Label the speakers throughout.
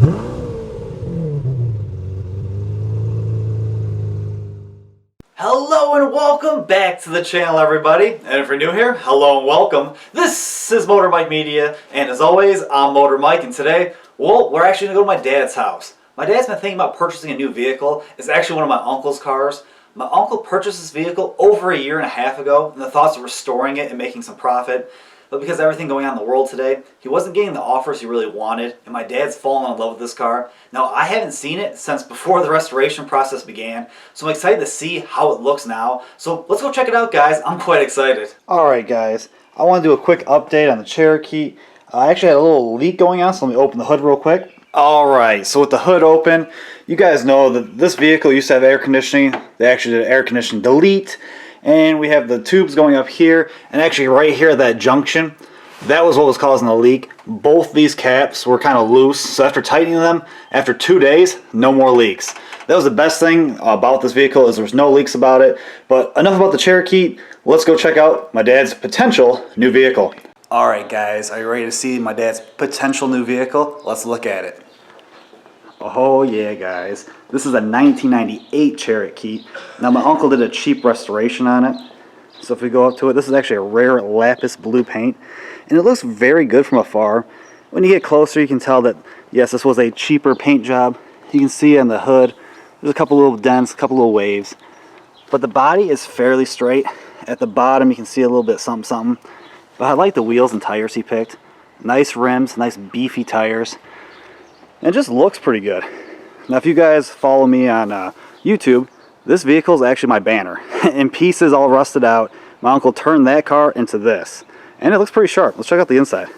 Speaker 1: Hello and welcome back to the channel, everybody. And if you're new here, hello and welcome. This is Motor Mike Media, and as always, I'm Motor Mike, and today, well, we're actually gonna go to my dad's house. My dad's been thinking about purchasing a new vehicle. It's actually one of my uncle's cars. My uncle purchased this vehicle over a year and a half ago, in the thoughts of restoring it and making some profit. But because of everything going on in the world today, he wasn't getting the offers he really wanted, and my dad's fallen in love with this car. Now, I haven't seen it since before the restoration process began, so I'm excited to see how it looks now. So let's go check it out, guys. I'm quite excited. Alright, guys. I want to do a quick update on the Cherokee. I actually had a little leak going on, so let me open the hood real quick. Alright, so with the hood open, you guys know that this vehicle used to have air conditioning. They actually did air conditioning delete. And we have the tubes going up here, and actually right here at that junction, that was what was causing the leak. Both these caps were kind of loose, so after tightening them, after 2 days, no more leaks. That was the best thing about this vehicle, is there's no leaks about it. But enough about the Cherokee. Let's go check out my dad's potential new vehicle. Alright guys, are you ready to see my dad's potential new vehicle? Let's look at it. Oh yeah, guys. This is a 1998 Cherokee. Now my uncle did a cheap restoration on it. So if we go up to it, this is actually a rare lapis blue paint. And it looks very good from afar. When you get closer, you can tell that, yes, this was a cheaper paint job. You can see on the hood, there's a couple little dents, a couple little waves. But the body is fairly straight. At the bottom, you can see a little bit something, something. But I like the wheels and tires he picked. Nice rims, nice beefy tires. And it just looks pretty good. Now if you guys follow me on YouTube, this vehicle is actually my banner. In pieces, all rusted out. My uncle turned that car into this. And it looks pretty sharp. Let's check out the inside.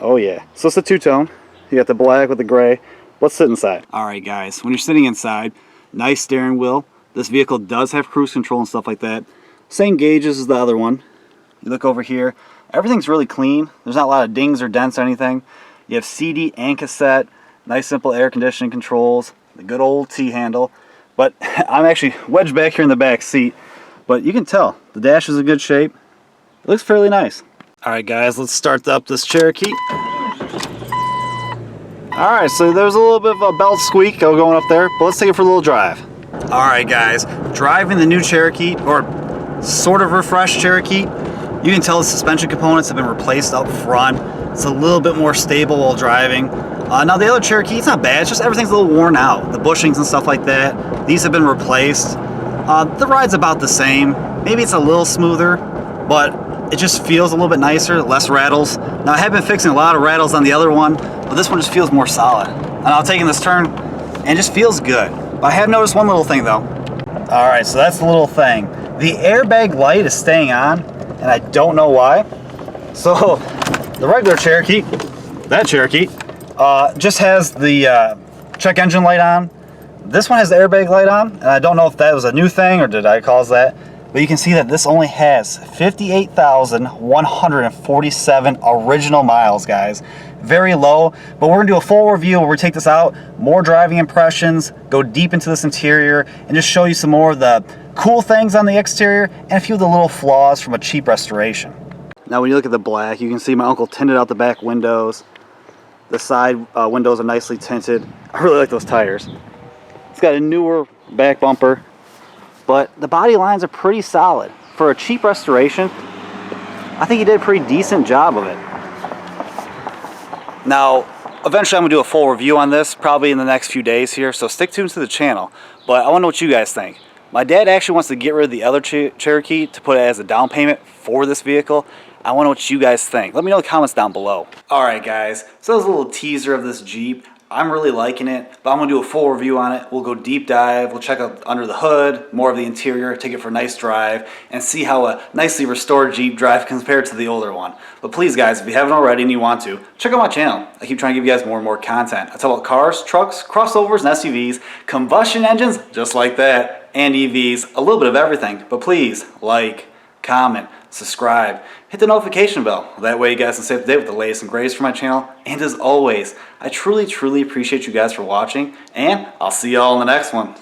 Speaker 1: Oh yeah. So it's a two-tone. You got the black with the gray. Let's sit inside. Alright guys, when you're sitting inside, nice steering wheel. This vehicle does have cruise control and stuff like that. Same gauges as the other one. You look over here. Everything's really clean. There's not a lot of dings or dents or anything. You have CD and cassette. Nice simple air conditioning controls. The good old T-handle. But I'm actually wedged back here in the back seat. But you can tell the dash is in good shape. It looks fairly nice. Alright guys, let's start up this Cherokee. Alright, so there's a little bit of a belt squeak going up there. But let's take it for a little drive. Alright guys, driving the new Cherokee, or sort of refreshed Cherokee. You can tell the suspension components have been replaced up front. It's a little bit more stable while driving. Now the other Cherokee, it's not bad, it's just everything's a little worn out. The bushings and stuff like that, these have been replaced. The ride's about the same. Maybe it's a little smoother, but it just feels a little bit nicer, less rattles. Now I have been fixing a lot of rattles on the other one, but this one just feels more solid. And I'm taking this turn, and it just feels good. But I have noticed one little thing though. Alright, so that's the little thing. The airbag light is staying on, and I don't know why. So the regular Cherokee, that Cherokee, just has the check engine light on. This one has the airbag light on, and I don't know if that was a new thing or did I cause that. But you can see that this only has 58,147 original miles, guys. Very low, but we're gonna do a full review where we take this out, more driving impressions, go deep into this interior, and just show you some more of the cool things on the exterior and a few of the little flaws from a cheap restoration. Now when you look at the black, you can see my uncle tinted out the back windows. The side windows are nicely tinted. I really like those tires. It's got a newer back bumper, but the body lines are pretty solid. For a cheap restoration, I think he did a pretty decent job of it. Now, eventually I'm going to do a full review on this, probably in the next few days here, so stick tuned to the channel. But I want to know what you guys think. My dad actually wants to get rid of the other Cherokee to put it as a down payment for this vehicle. I want to know what you guys think. Let me know in the comments down below. Alright guys, so that was a little teaser of this Jeep. I'm really liking it, but I'm going to do a full review on it. We'll go deep dive, we'll check out under the hood, more of the interior, take it for a nice drive, and see how a nicely restored Jeep drives compared to the older one. But please guys, if you haven't already and you want to, check out my channel. I keep trying to give you guys more and more content. I talk about cars, trucks, crossovers, and SUVs, combustion engines, just like that, and EVs, a little bit of everything. But please, like, comment, subscribe, hit the notification bell. That way you guys can stay up to date with the latest and greatest from my channel. And as always, I truly appreciate you guys for watching, and I'll see y'all in the next one.